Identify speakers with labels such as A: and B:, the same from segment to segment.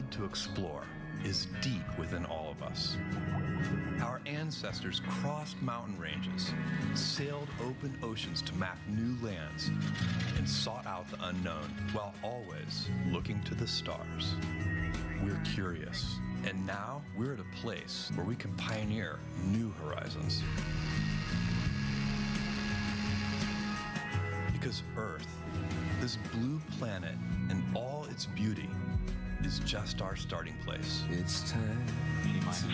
A: blood to explore is deep within all of us. Our ancestors crossed mountain ranges, sailed open oceans to map new lands, and sought out the unknown while always looking to the stars. We're curious, and now we're at a place where we can pioneer new horizons. Because Earth, this blue planet and all its beauty, is just our starting place.
B: It's time.
C: T-minus 10,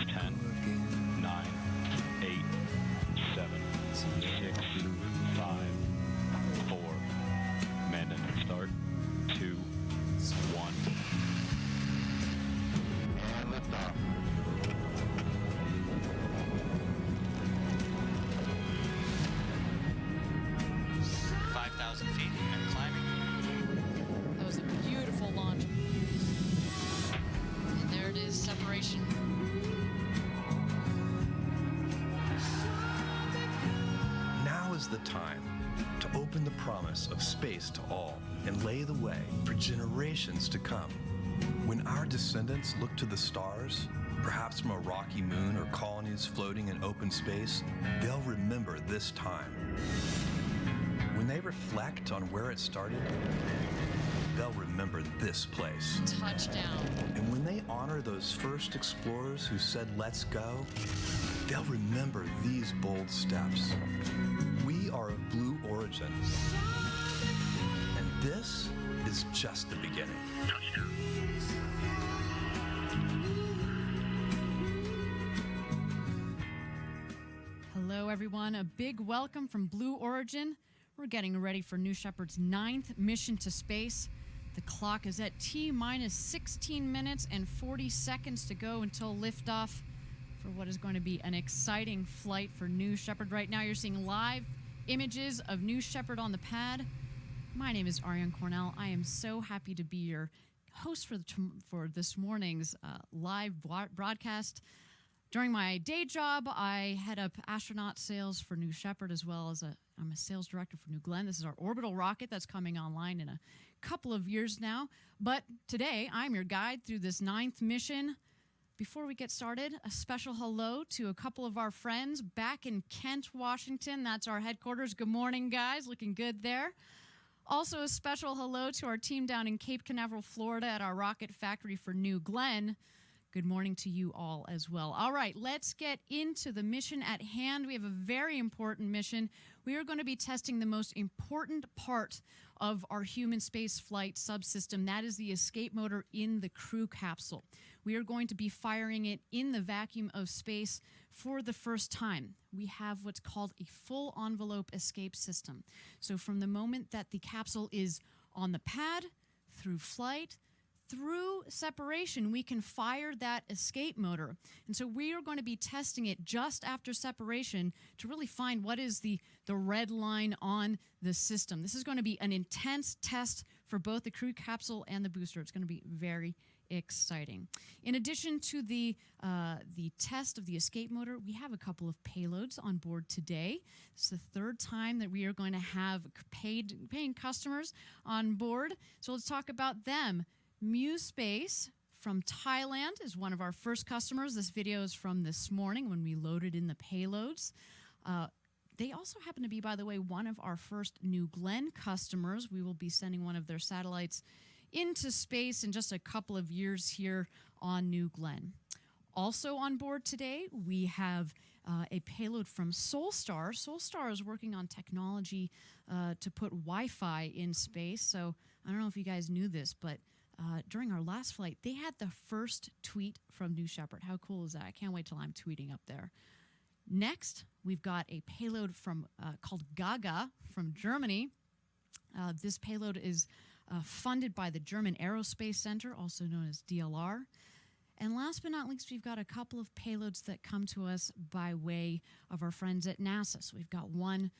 C: 9, 8, 7, 6, 5, 4. Command engine start. 2, 1. And liftoff.
D: 5,000 feet and climbing.
E: That was a beautiful launch. And there it is, separation.
A: Now is the time to open the promise of space to all and lay the way for generations to come. When our descendants look to the stars, perhaps from a rocky moon or colonies floating in open space, they'll remember this time. When they reflect on where it started, they'll remember this place.
E: Touchdown.
A: And when they honor those first explorers who said, "Let's go," they'll remember these bold steps. We are of Blue Origin. And this is just the beginning.
E: Hello, everyone. A big welcome from Blue Origin. We're getting ready for New Shepard's 9th mission to space. The clock is at T-minus 16 minutes and 40 seconds to go until liftoff for what is going to be an exciting flight for New Shepard. Right now, you're seeing live images of New Shepard on the pad. My name is Ariane Cornell. I am so happy to be your host for this morning's live broadcast. During my day job, I head up astronaut sales for New Shepard, as well as I'm a sales director for New Glenn. This is our orbital rocket that's coming online in a couple of years now. But today, I'm your guide through this 9th mission. Before we get started, a special hello to a couple of our friends back in Kent, Washington. That's our headquarters. Good morning, guys. Looking good there. Also, a special hello to our team down in Cape Canaveral, Florida at our rocket factory for New Glenn. Good morning to you all as well. All right, let's get into the mission at hand. We have a very important mission. We are going to be testing the most important part of our human space flight subsystem. That is the escape motor in the crew capsule. We are going to be firing it in the vacuum of space for the first time. We have what's called a full envelope escape system. So from the moment that the capsule is on the pad, through flight, through separation, we can fire that escape motor. And so we are going to be testing it just after separation to really find what is the red line on the system. This is going to be an intense test for both the crew capsule and the booster. It's going to be very exciting. In addition to the test of the escape motor, we have a couple of payloads on board today. It's the third time that we are going to have paying customers on board. So let's talk about them. MuSpace from Thailand is one of our first customers. This video is from this morning when we loaded in the payloads. They also happen to be, by the way, one of our first New Glenn customers. We will be sending one of their satellites into space in just a couple of years here on New Glenn. Also on board today, we have a payload from Solstar. Solstar is working on technology to put Wi-Fi in space. So I don't know if you guys knew this, but during our last flight, they had the first tweet from New Shepard. How cool is that? I can't wait till I'm tweeting up there. Next, we've got a payload from called Gaga from Germany. This payload is funded by the German Aerospace Center, also known as DLR. And last but not least, we've got a couple of payloads that come to us by way of our friends at NASA. So we've got one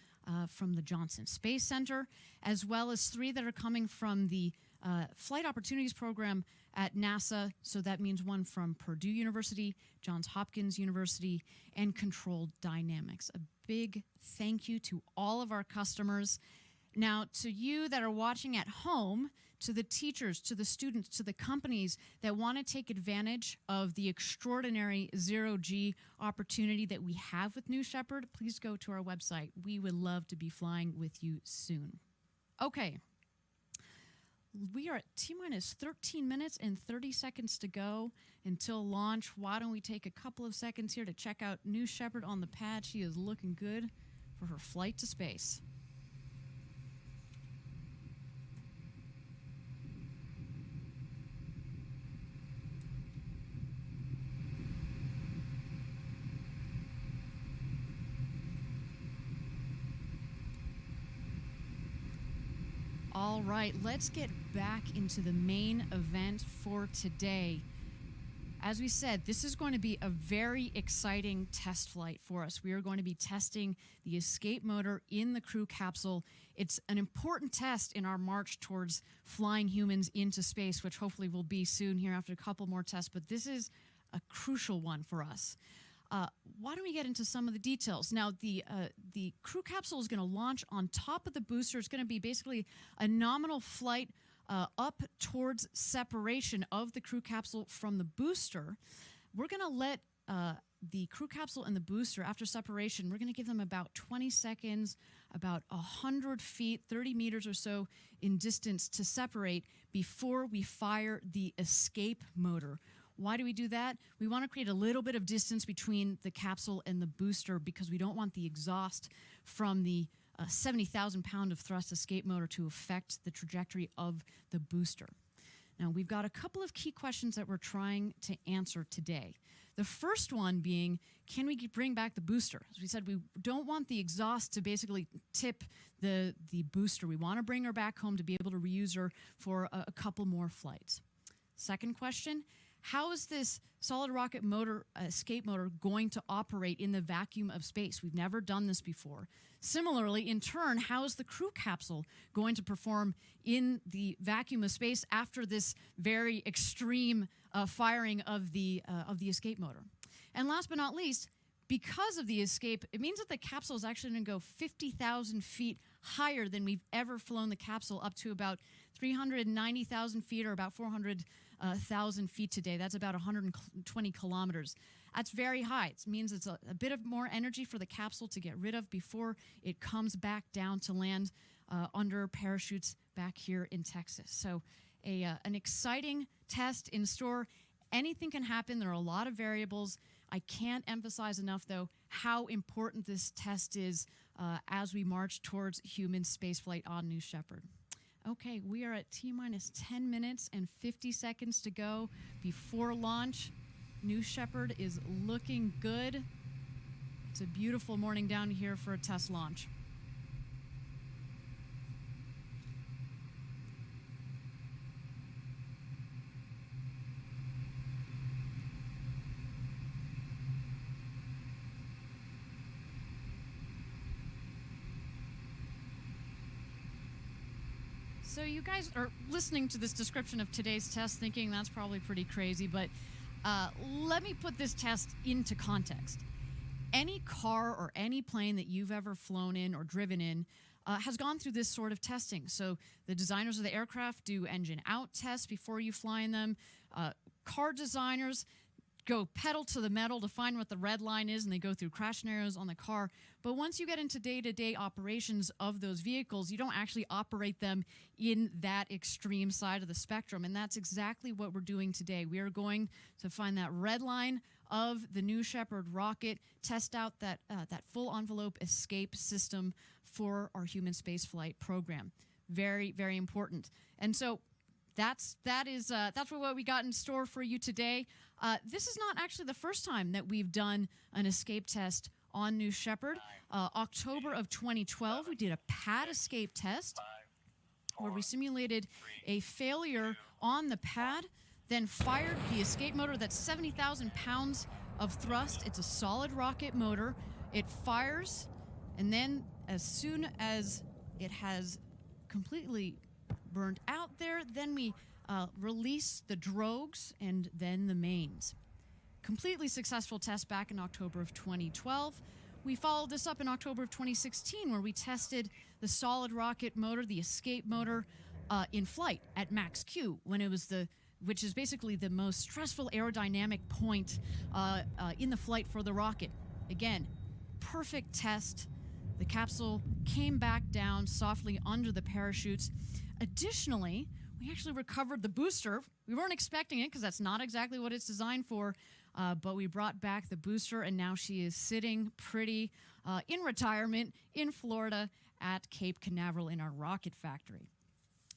E: from the Johnson Space Center, as well as 3 that are coming from the Flight Opportunities Program at NASA. So that means one from Purdue University, Johns Hopkins University, and Controlled Dynamics. A big thank you to all of our customers. Now, to you that are watching at home, to the teachers, to the students, to the companies that want to take advantage of the extraordinary zero-G opportunity that we have with New Shepard, please go to our website. We would love to be flying with you soon. Okay. We are at T-minus 13 minutes and 30 seconds to go until launch. Why don't we take a couple of seconds here to check out New Shepard on the pad. She is looking good for her flight to space. All right, let's get back into the main event for today. As we said, this is going to be a very exciting test flight for us. We are going to be testing the escape motor in the crew capsule. It's an important test in our march towards flying humans into space, which hopefully will be soon here after a couple more tests, but this is a crucial one for us. Why don't we get into some of the details? Now, the crew capsule is going to launch on top of the booster. It's going to be basically a nominal flight up towards separation of the crew capsule from the booster. We're going to let the crew capsule and the booster, after separation, we're going to give them about 20 seconds, about 100 feet, 30 meters or so in distance to separate before we fire the escape motor. Why do we do that? We want to create a little bit of distance between the capsule and the booster because we don't want the exhaust from the 70,000 pound of thrust escape motor to affect the trajectory of the booster. Now, we've got a couple of key questions that we're trying to answer today. The first one being, can we bring back the booster? As we said, we don't want the exhaust to basically tip the booster. We want to bring her back home to be able to reuse her for a couple more flights. Second question, how is this solid rocket motor, escape motor, going to operate in the vacuum of space? We've never done this before. Similarly, in turn, how is the crew capsule going to perform in the vacuum of space after this very extreme firing of the escape motor? And last but not least, because of the escape, it means that the capsule is actually going to go 50,000 feet higher than we've ever flown the capsule, up to about 390,000 feet or about 400,000 feet today. That's about 120 kilometers. That's very high. It means it's a bit of more energy for the capsule to get rid of before it comes back down to land under parachutes back here in Texas. So an exciting test in store. Anything can happen. There are a lot of variables. I can't emphasize enough, though, how important this test is as we march towards human spaceflight on New Shepard. Okay, we are at T-minus 10 minutes and 50 seconds to go before launch. New Shepard is looking good. It's a beautiful morning down here for a test launch. So you guys are listening to this description of today's test thinking that's probably pretty crazy, but let me put this test into context. Any car or any plane that you've ever flown in or driven in has gone through this sort of testing. So the designers of the aircraft do engine out tests before you fly in them. Car designers go pedal to the metal to find what the red line is, and they go through crash scenarios on the car. But once you get into day-to-day operations of those vehicles, you don't actually operate them in that extreme side of the spectrum, and that's exactly what we're doing today. We are going to find that red line of the New Shepard rocket, test out that full envelope escape system for our human spaceflight program. Very, very important. And so that's what we got in store for you today. This is not actually the first time that we've done an escape test on New Shepard. October of 2012, we did a pad escape test where we simulated a failure on the pad, then fired the escape motor. That's 70,000 pounds of thrust. It's a solid rocket motor. It fires, and then as soon as it has completely burned out there, then we release the drogues and then the mains. Completely successful test back in October of 2012. We followed this up in October of 2016, where we tested the solid rocket motor, the escape motor, in flight at max Q, when it was which is basically the most stressful aerodynamic point in the flight for the rocket. Again, perfect test. The capsule came back down softly under the parachutes. Additionally, we actually recovered the booster. We weren't expecting it because that's not exactly what it's designed for, but we brought back the booster, and now she is sitting pretty in retirement in Florida at Cape Canaveral in our rocket factory.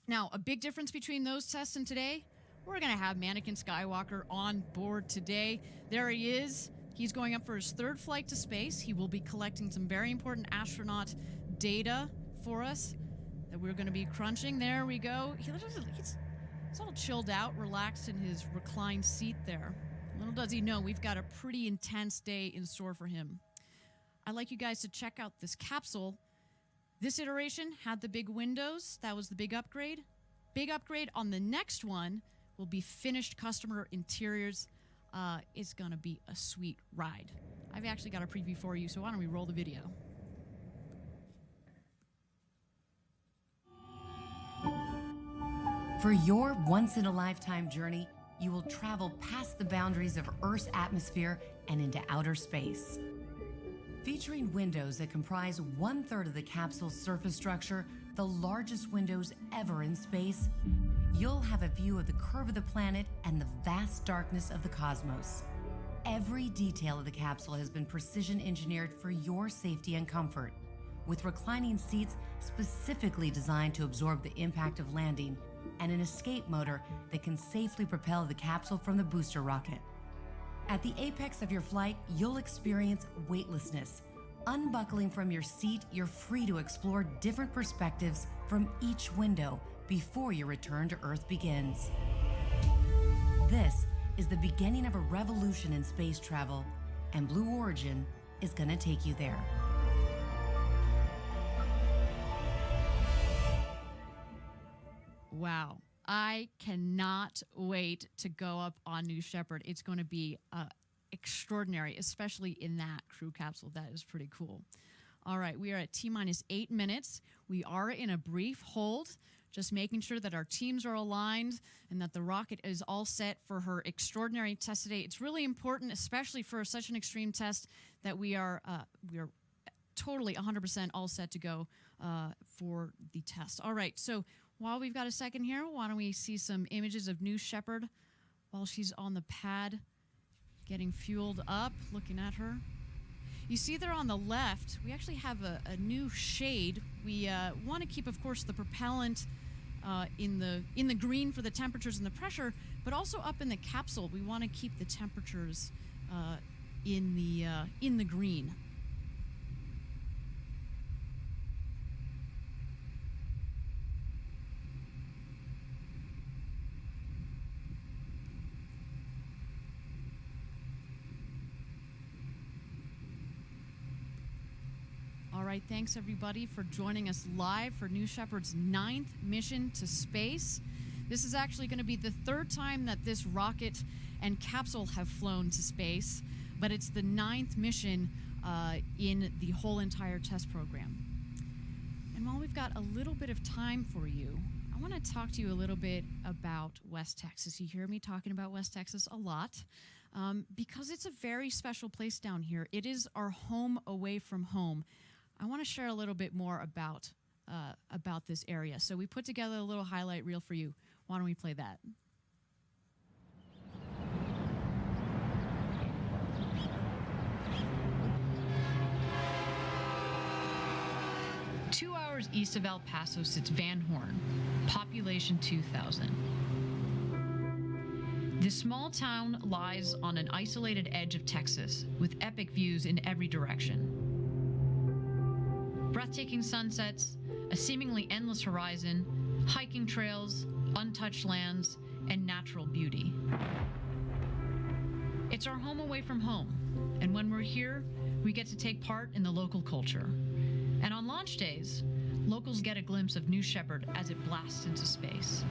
E: Now, a big difference between those tests and today, we're going to have Mannequin Skywalker on board today. There he is. He's going up for his third flight to space. He will be collecting some very important astronaut data for us that we're going to be crunching. There we go. He's all chilled out, relaxed in his reclined seat there. Little does he know, we've got a pretty intense day in store for him. I'd like you guys to check out this capsule. This iteration had the big windows. That was the big upgrade. Big upgrade on the next one will be finished customer interiors. It's going to be a sweet ride. I've actually got a preview for you, so why don't we roll the video?
B: For your once-in-a-lifetime journey, you will travel past the boundaries of Earth's atmosphere and into outer space. Featuring windows that comprise 1/3 of the capsule's surface structure, the largest windows ever in space, you'll have a view of the curve of the planet and the vast darkness of the cosmos. Every detail of the capsule has been precision engineered for your safety and comfort, with reclining seats specifically designed to absorb the impact of landing and an escape motor that can safely propel the capsule from the booster rocket. At the apex of your flight, you'll experience weightlessness. Unbuckling from your seat, you're free to explore different perspectives from each window before your return to Earth begins. This is the beginning of a revolution in space travel, and Blue Origin is going to take you there.
E: Wow. I cannot wait to go up on New Shepard. It's going to be extraordinary, especially in that crew capsule. That is pretty cool. All right, we are at T-minus 8 minutes. We are in a brief hold, just making sure that our teams are aligned and that the rocket is all set for her extraordinary test today. It's really important, especially for such an extreme test, that we are totally 100% all set to go for the test. All right, so while we've got a second here, why don't we see some images of New Shepard while she's on the pad getting fueled up, looking at her. You see there on the left, we actually have a new shade. We want to keep, of course, the propellant in the green for the temperatures and the pressure, but also up in the capsule, we want to keep the temperatures in the green. All right, thanks everybody for joining us live for New Shepard's 9th mission to space. This is actually going to be the 3rd time that this rocket and capsule have flown to space, but it's the 9th mission in the whole entire test program. And while we've got a little bit of time for you, I want to talk to you a little bit about West Texas. You hear me talking about West Texas a lot because it's a very special place down here. It is our home away from home. I want to share a little bit more about this area. So we put together a little highlight reel for you. Why don't we play that? Two hours east of El Paso sits Van Horn, population 2,000. This small town lies on an isolated edge of Texas with epic views in every direction. Breathtaking sunsets, a seemingly endless horizon, hiking trails, untouched lands, and natural beauty. It's our home away from home, and when we're here, we get to take part in the local culture. And on launch days, locals get a glimpse of New Shepard as it blasts into space.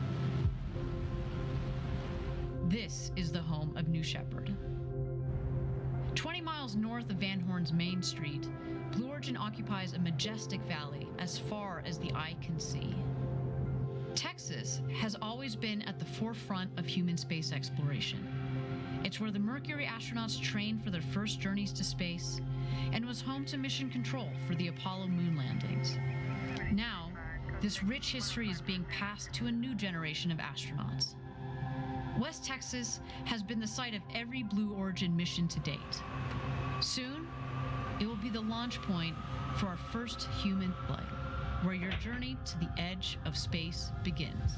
E: This is the home of New Shepard. 20 miles miles north of Van Horn's Main Street, Blue Origin occupies a majestic valley as far as the eye can see. Texas has always been at the forefront of human space exploration. It's where the Mercury astronauts trained for their first journeys to space and was home to mission control for the Apollo moon landings. Now, this rich history is being passed to a new generation of astronauts. West Texas has been the site of every Blue Origin mission to date. Soon, it will be the launch point for our first human flight, where your journey to the edge of space begins.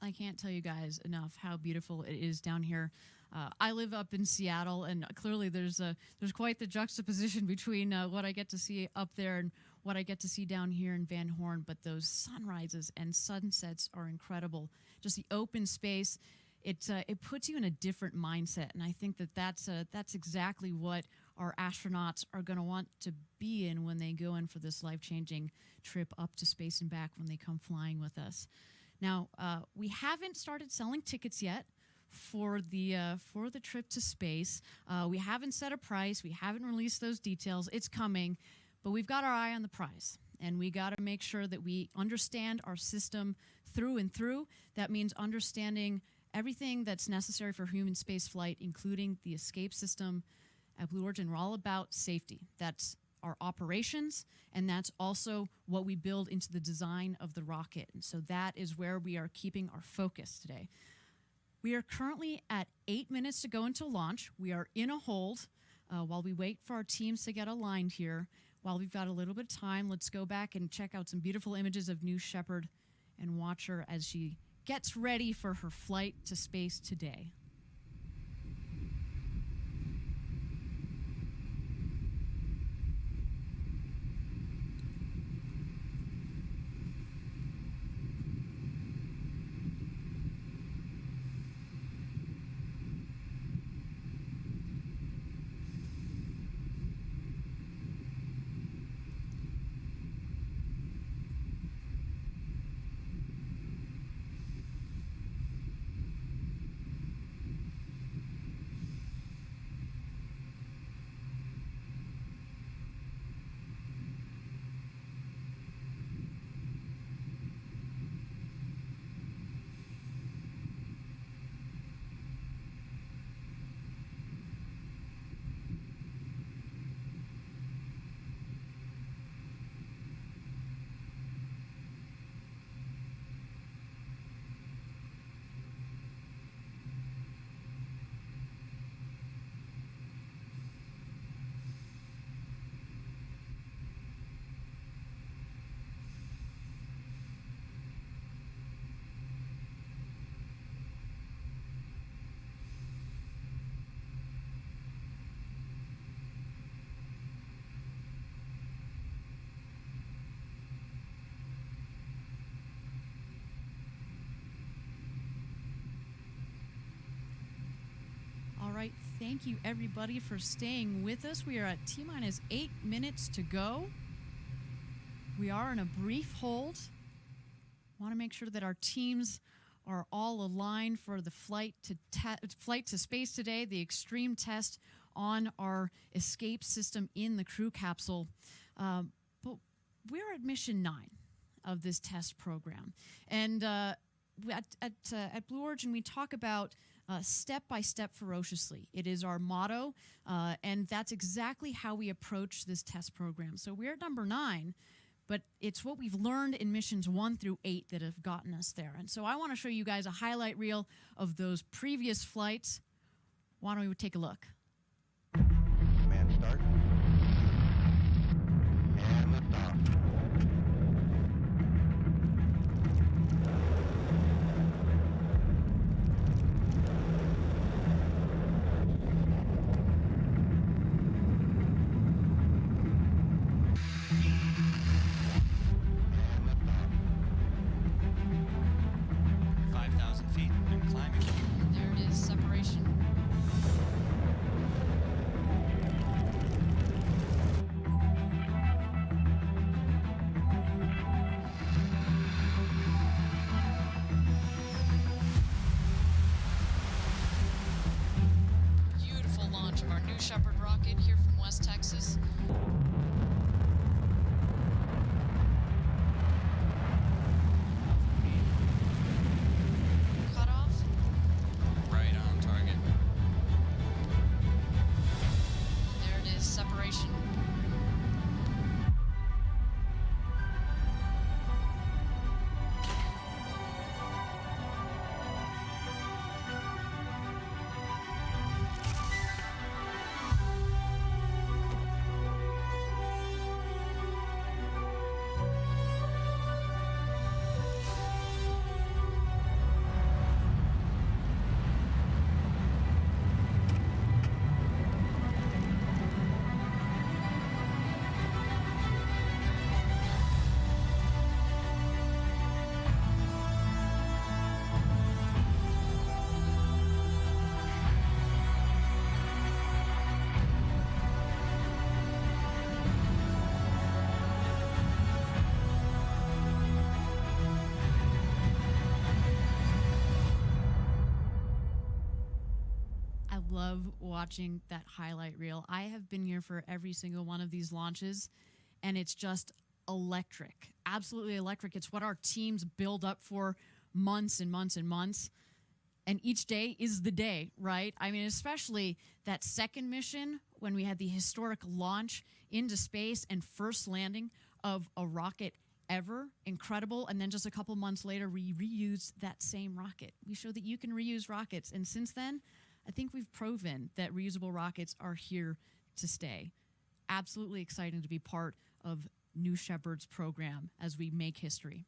E: I can't tell you guys enough how beautiful it is down here. I live up in Seattle, and clearly there's quite the juxtaposition between what I get to see up there and what I get to see down here in Van Horn. But those sunrises and sunsets are incredible. Just the open space, it puts you in a different mindset, and I think that's exactly what our astronauts are going to want to be in when they go in for this life-changing trip up to space and back when they come flying with us. Now, we haven't started selling tickets yet for the trip to space. We haven't set a price. We haven't released those details. It's coming, but we've got our eye on the prize, and we got to make sure that we understand our system through and through. That means understanding everything that's necessary for human space flight, including the escape system. At Blue Origin, we're all about safety. That's our operations, and that's also what we build into the design of the rocket. And so that is where we are keeping our focus today. We are currently at 8 minutes to go until launch. We are in a hold while we wait for our teams to get aligned here. While we've got a little bit of time, let's go back and check out some beautiful images of New Shepard and watch her as she gets ready for her flight to space today. All right, thank you everybody for staying with us. We are at T-minus 8 minutes to go. We are in a brief hold. Want to make sure that our teams are all aligned for the flight to space today, the extreme test on our escape system in the crew capsule. But we're at mission 9 of this test program. And at Blue Origin, we talk about step by step ferociously. It is our motto, and that's exactly how we approach this test program. So we're at number 9, but it's what we've learned in missions 1 through 8 that have gotten us there. And so I want to show you guys a highlight reel of those previous flights. Why don't we take a look?
C: Command start. And liftoff.
D: 5,000 feet and climbing.
E: There it is, separation. New Shepard rocket here from West Texas. Cutoff.
D: Right on target.
E: There it is, separation. I love watching that highlight reel. I have been here for every single one of these launches, and it's just electric. Absolutely electric. It's what our teams build up for months and months and months. And each day is the day, right? I mean, especially that second mission when we had the historic launch into space and first landing of a rocket ever. Incredible. And then just a couple months later, we reused that same rocket. We showed that you can reuse rockets. And since then, I think we've proven that reusable rockets are here to stay. Absolutely exciting to be part of New Shepard's program as we make history.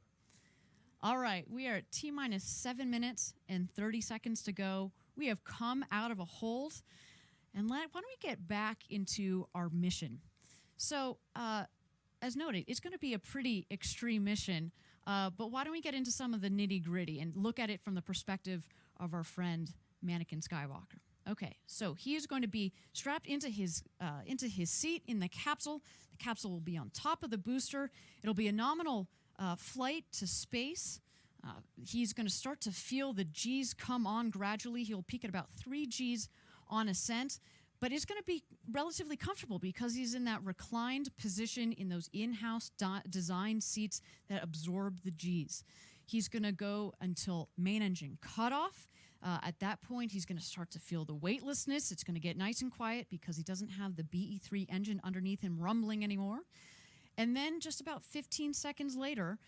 E: All right, we are at T-minus 7 minutes and 30 seconds to go. We have come out of a hold. And why don't we get back into our mission? So, as noted, it's going to be a pretty extreme mission, but why don't we get into some of the nitty-gritty and look at it from the perspective of our friend Mannequin Skywalker. Okay, so he is going to be strapped into his seat in the capsule. The capsule will be on top of the booster. It'll be a nominal flight to space. He's going to start to feel the G's come on gradually. He'll peak at about 3 G's on ascent, but it's going to be relatively comfortable because he's in that reclined position in those in-house designed seats that absorb the G's. He's going to go until main engine cutoff. At that point, he's going to start to feel the weightlessness. It's going to get nice and quiet because he doesn't have the BE-3 engine underneath him rumbling anymore. And then just about 15 seconds later,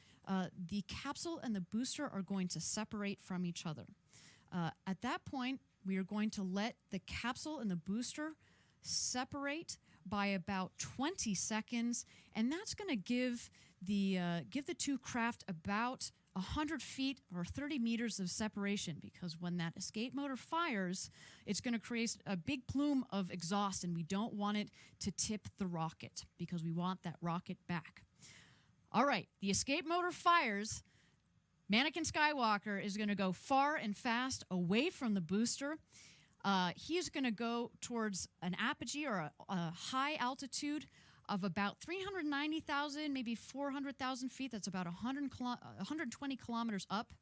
E: the capsule and the booster are going to separate from each other. At that point, we are going to let the capsule and the booster separate by about 20 seconds, and that's going to give the two craft about 100 feet or 30 meters of separation, because when that escape motor fires, it's going to create a big plume of exhaust, and we don't want it to tip the rocket because we want that rocket back. All right, the escape motor fires. Mannequin Skywalker is going to go far and fast away from the booster. He's going to go towards an apogee or a high altitude of about 390,000, maybe 400,000 feet. That's about 120 kilometers up.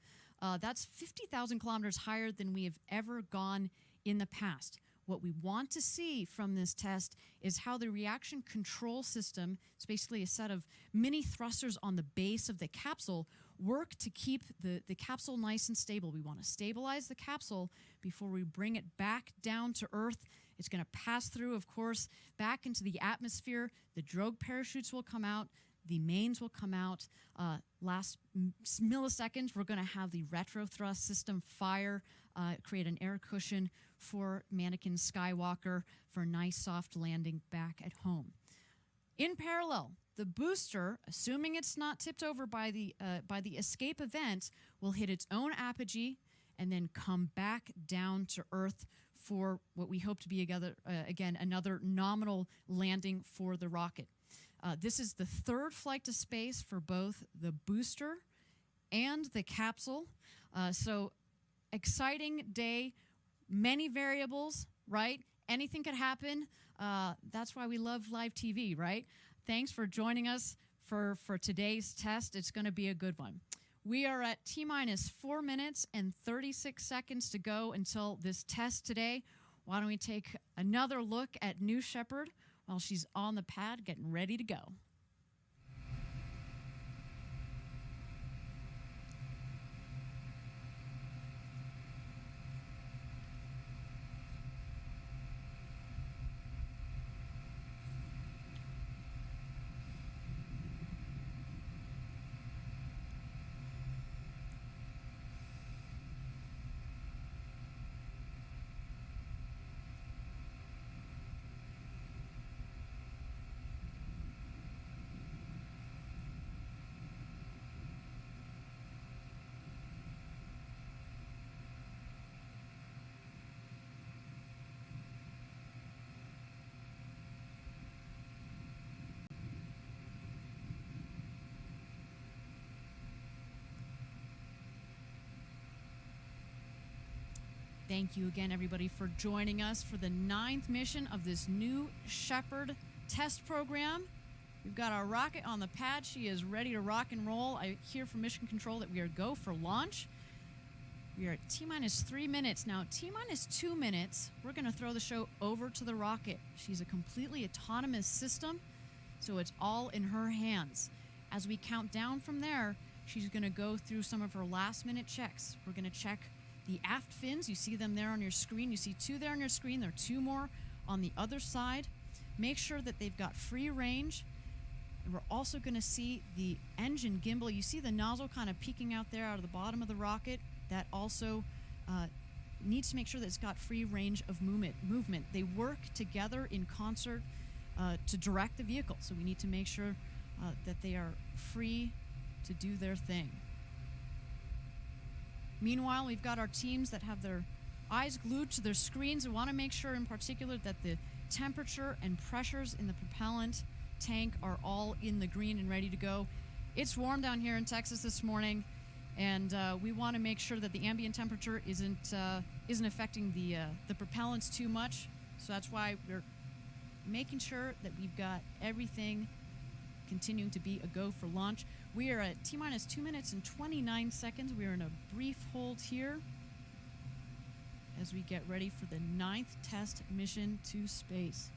E: That's 50,000 kilometers higher than we have ever gone in the past. What we want to see from this test is how the reaction control system, it's basically a set of mini thrusters on the base of the capsule, work to keep the capsule nice and stable. We want to stabilize the capsule before we bring it back down to Earth. It's going to pass through, of course, back into the atmosphere. The drogue parachutes will come out. The mains will come out. Last milliseconds, we're going to have the retro thrust system fire, create an air cushion for Mannequin Skywalker for a nice soft landing back at home. In parallel, the booster, assuming it's not tipped over by the escape event, will hit its own apogee and then come back down to Earth for what we hope to be again another nominal landing for the rocket. This is the third flight to space for both the booster and the capsule. So exciting day, many variables, right? Anything could happen. That's why we love live TV, right? Thanks for joining us for today's test. It's going to be a good one. We are at T-minus 4 minutes and 36 seconds to go until this test today. Why don't we take another look at New Shepard while she's on the pad getting ready to go. Thank you again, everybody, for joining us for the 9th mission of this New Shepard test program. We've got our rocket on the pad. She is ready to rock and roll. I hear from Mission Control that we are go for launch. We are at T-minus 3 minutes. Now, T-minus 2 minutes, we're going to throw the show over to the rocket. She's a completely autonomous system, so it's all in her hands. As we count down from there, she's going to go through some of her last-minute checks. We're going to check the aft fins. You see them there on your screen. You see 2 there on your screen. There are 2 more on the other side. Make sure that they've got free range. And we're also going to see the engine gimbal. You see the nozzle kind of peeking out there out of the bottom of the rocket. That also needs to make sure that it's got free range of movement. They work together in concert to direct the vehicle. So we need to make sure that they are free to do their thing. Meanwhile, we've got our teams that have their eyes glued to their screens and want to make sure in particular that the temperature and pressures in the propellant tank are all in the green and ready to go. It's warm down here in Texas this morning, and we want to make sure that the ambient temperature isn't affecting the propellants too much. So that's why we're making sure that we've got everything continuing to be a go for launch. We are at T-minus 2 minutes and 29 seconds. We are in a brief hold here as we get ready for the 9th test mission to space.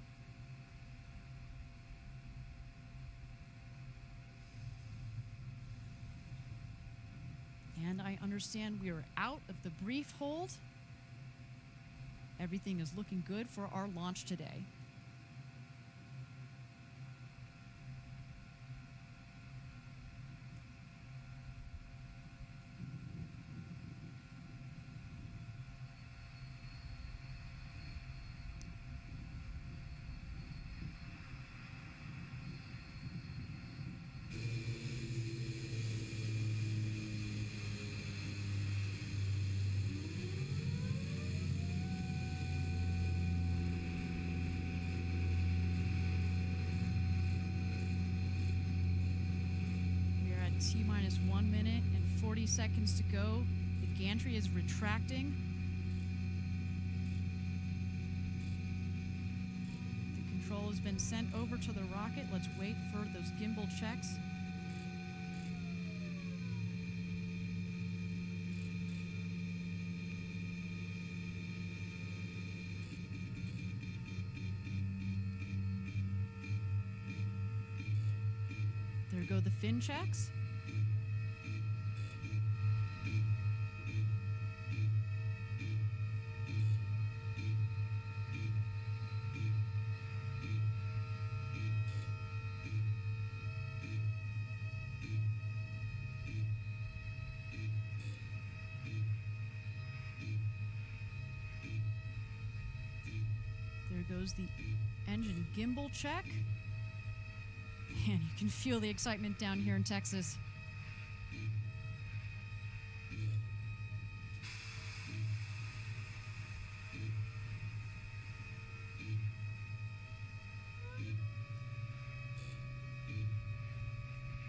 E: And I understand we are out of the brief hold. Everything is looking good for our launch today. T-minus 1 minute and 40 seconds to go. The gantry is retracting. The control has been sent over to the rocket. Let's wait for those gimbal checks. There go the fin checks. There goes the engine gimbal check. Man, you can feel the excitement down here in Texas.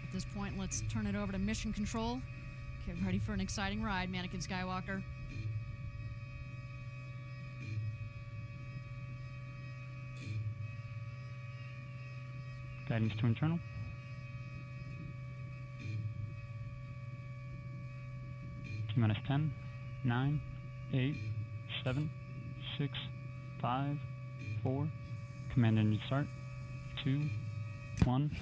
E: At this point, let's turn it over to Mission Control. Get ready for an exciting ride, Mannequin Skywalker.
F: Guidance to internal. T-minus 10, 9, 8, 7, 6, 5, 4, command engine start, 2, 1.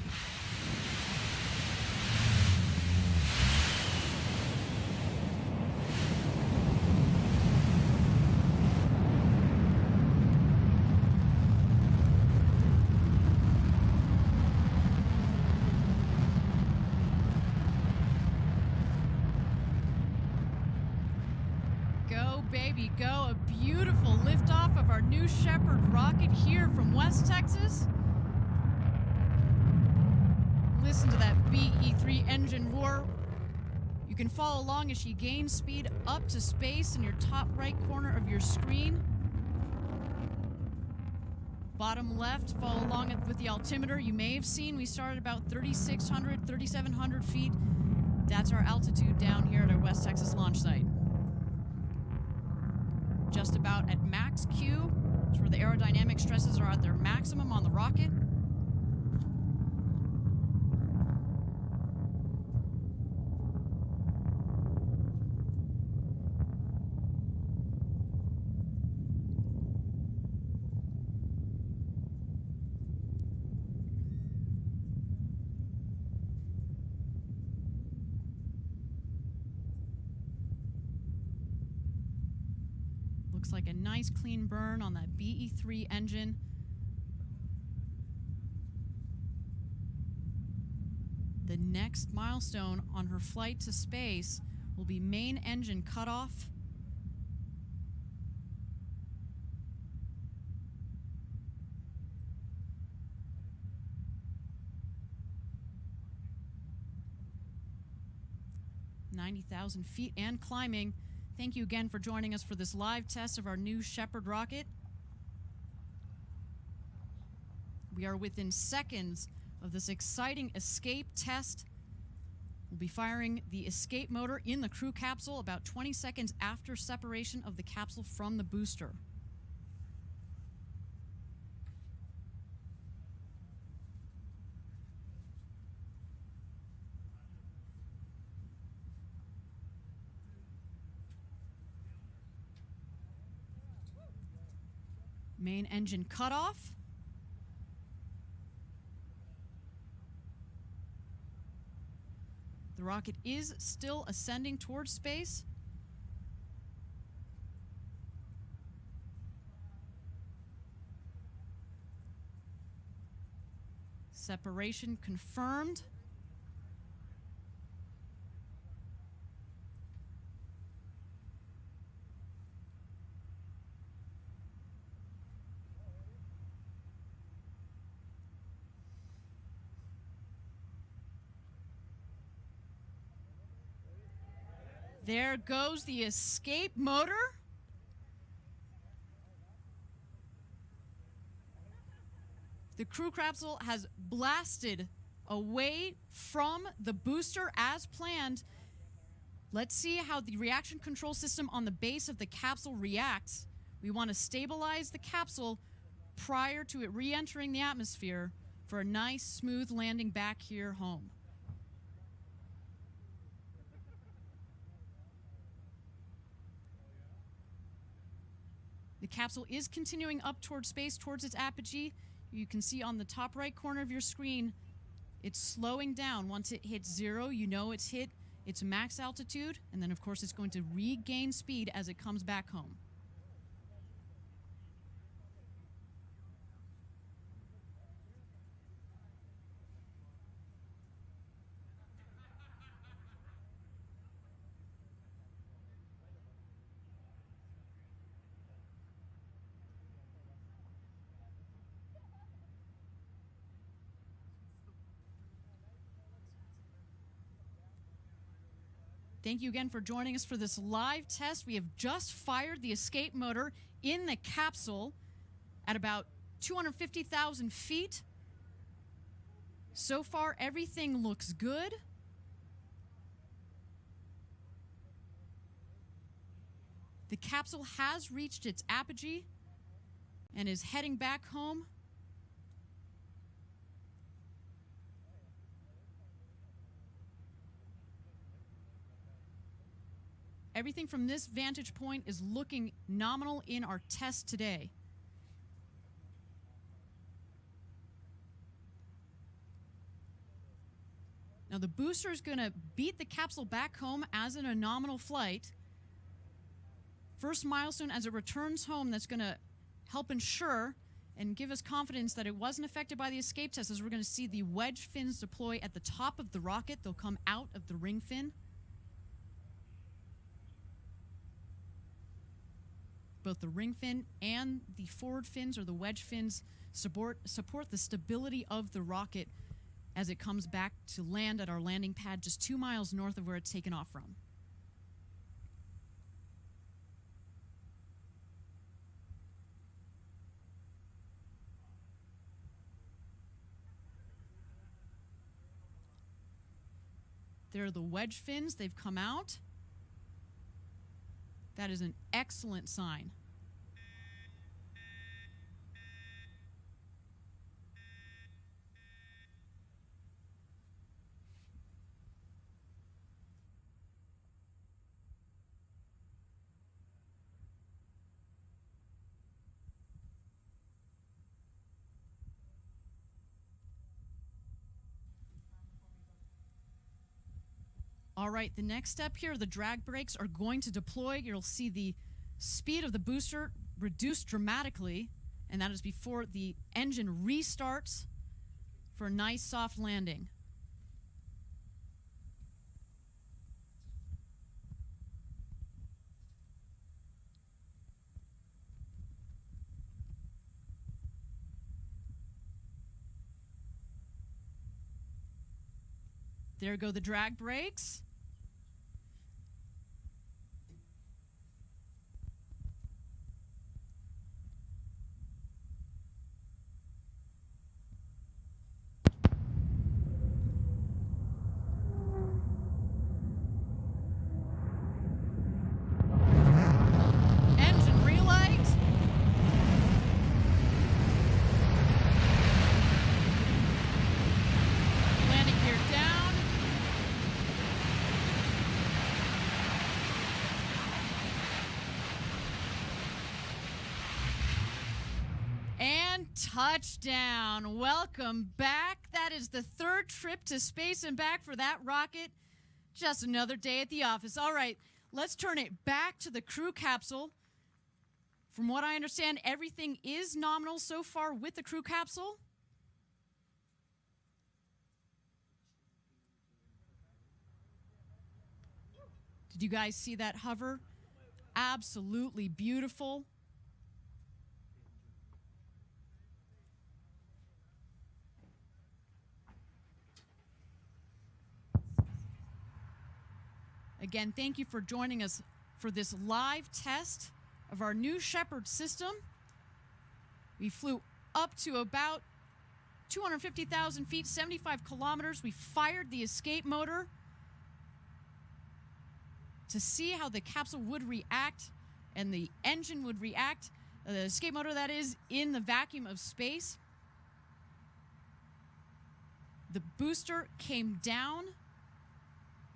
E: Go, baby, go. A beautiful liftoff of our new Shepard rocket here from West Texas. Listen to that BE-3 engine roar. You can follow along as she gains speed up to space in your top right corner of your screen. Bottom left, follow along with the altimeter. You may have seen we started about 3,600, 3,700 feet. That's our altitude down here at our West Texas launch site. Just about at max Q. It's where the aerodynamic stresses are at their maximum on the rocket. Looks like a nice clean burn on that BE-3 engine. The next milestone on her flight to space will be main engine cutoff. "90,000 feet and climbing." Thank you again for joining us for this live test of our new Shepard rocket. We are within seconds of this exciting escape test. We'll be firing the escape motor in the crew capsule about 20 seconds after separation of the capsule from the booster. Main engine cutoff. The rocket is still ascending towards space. Separation confirmed. There goes the escape motor. The crew capsule has blasted away from the booster as planned. Let's see how the reaction control system on the base of the capsule reacts. We want to stabilize the capsule prior to it re-entering the atmosphere for a nice, smooth landing back here home. The capsule is continuing up towards space, towards its apogee. You can see on the top right corner of your screen, it's slowing down. Once it hits 0, you know it's hit its max altitude, and then of course it's going to regain speed as it comes back home. Thank you again for joining us for this live test. We have just fired the escape motor in the capsule at about 250,000 feet. So far, everything looks good. The capsule has reached its apogee and is heading back home. Everything from this vantage point is looking nominal in our test today. Now the booster is going to beat the capsule back home as in a nominal flight. First milestone as it returns home that's going to help ensure and give us confidence that it wasn't affected by the escape test, as we're going to see the wedge fins deploy at the top of the rocket. They'll come out of the ring fin. Both the ring fin and the forward fins, or the wedge fins, support the stability of the rocket as it comes back to land at our landing pad just 2 miles north of where it's taken off from. There are the wedge fins. They've come out. That is an excellent sign. All right, the next step here, the drag brakes are going to deploy. You'll see the speed of the booster reduced dramatically, and that is before the engine restarts for a nice soft landing. There go the drag brakes. Engine relight. Landing gear down. And touchdown. Welcome back. That is the third trip to space and back for that rocket. Just another day at the office. All right, let's turn it back to the crew capsule. From what I understand, everything is nominal so far with the crew capsule. Did you guys see that hover? Absolutely beautiful. Again, thank you for joining us for this live test of our new Shepard system. We flew up to about 250,000 feet, 75 kilometers. We fired the escape motor to see how the capsule would react and the engine would react, the escape motor that is, in the vacuum of space. The booster came down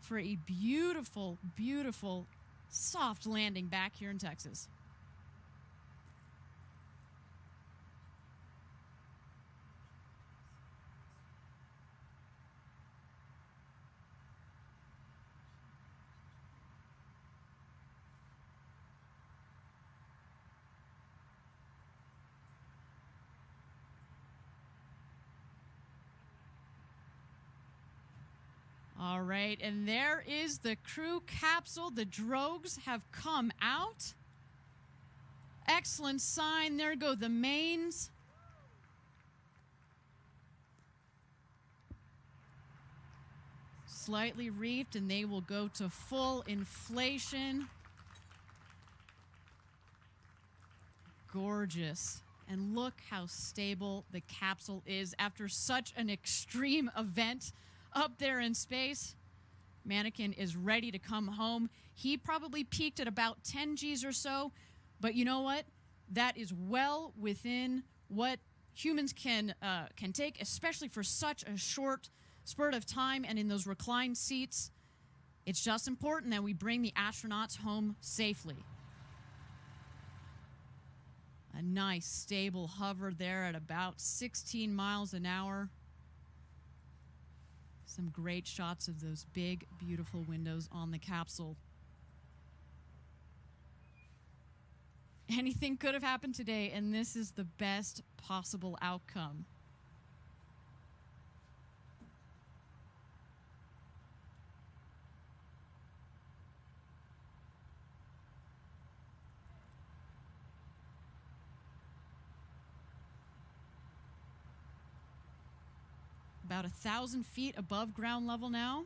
E: for a beautiful, beautiful, soft landing back here in Texas. All right, and there is the crew capsule. The drogues have come out. Excellent sign. There go the mains. Slightly reefed, and they will go to full inflation. Gorgeous. And look how stable the capsule is after such an extreme event up there in space. Mannequin is ready to come home. He probably peaked at about 10 Gs or so, but you know what? That is well within what humans can take, especially for such a short spurt of time and in those reclined seats. It's just important that we bring the astronauts home safely. A nice stable hover there at about 16 miles an hour. Some great shots of those big, beautiful windows on the capsule. Anything could have happened today, and this is the best possible outcome. About 1,000 feet above ground level now.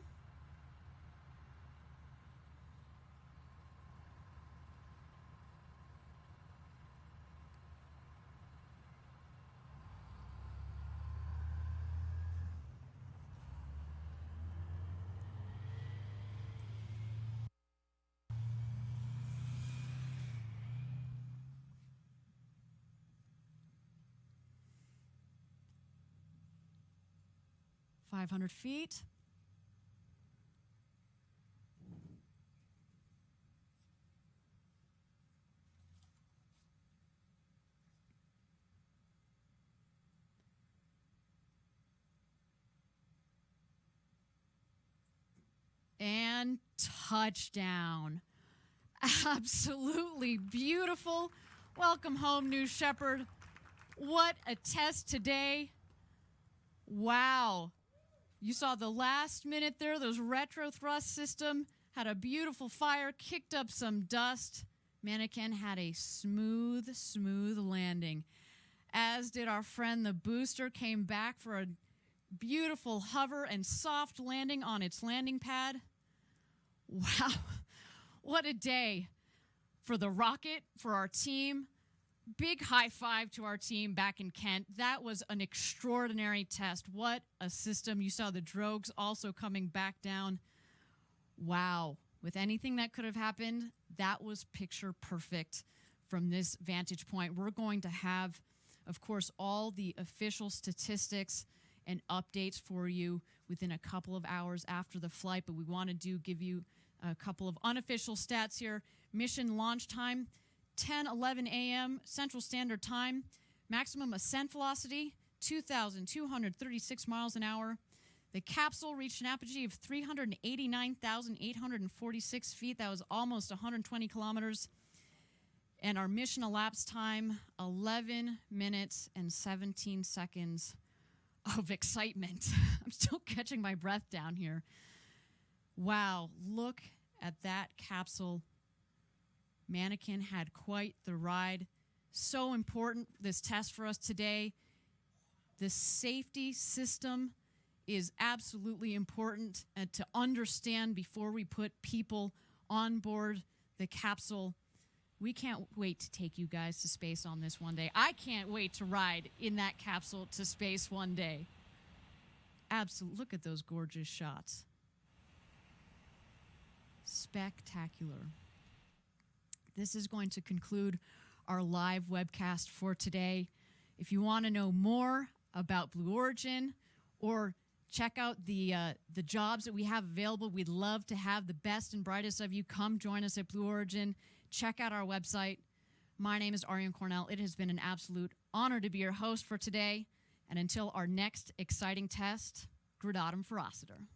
E: .500 feet. And touchdown. Absolutely beautiful. Welcome home, New Shepard. What a test today. Wow. You saw the last minute there, those retro thrust system had a beautiful fire, kicked up some dust. Mannequin had a smooth landing. As did our friend the booster, came back for a beautiful hover and soft landing on its landing pad. Wow, what a day for the rocket, for our team. Big high five to our team back in Kent. That was an extraordinary test. What a system. You saw the drogues also coming back down. Wow. With anything that could have happened, that was picture perfect from this vantage point. We're going to have, of course, all the official statistics and updates for you within a couple of hours after the flight, but we want to give you a couple of unofficial stats here. Mission launch time, 10:11 a.m. Central Standard Time. Maximum ascent velocity, 2,236 miles an hour. The capsule reached an apogee of 389,846 feet. That was almost 120 kilometers. And our mission elapsed time, 11 minutes and 17 seconds of excitement. I'm still catching my breath down here. Wow, look at that capsule. Mannequin had quite the ride. So important, this test for us today. The safety system is absolutely important to understand before we put people on board the capsule. We can't wait to take you guys to space on this one day. I can't wait to ride in that capsule to space one day. Absolutely. Look at those gorgeous shots. Spectacular. This is going to conclude our live webcast for today. If you want to know more about Blue Origin or check out the jobs that we have available, we'd love to have the best and brightest of you come join us at Blue Origin. Check out our website. My name is Ariane Cornell. It has been an absolute honor to be your host for today. And until our next exciting test, Gradatum Ferociter.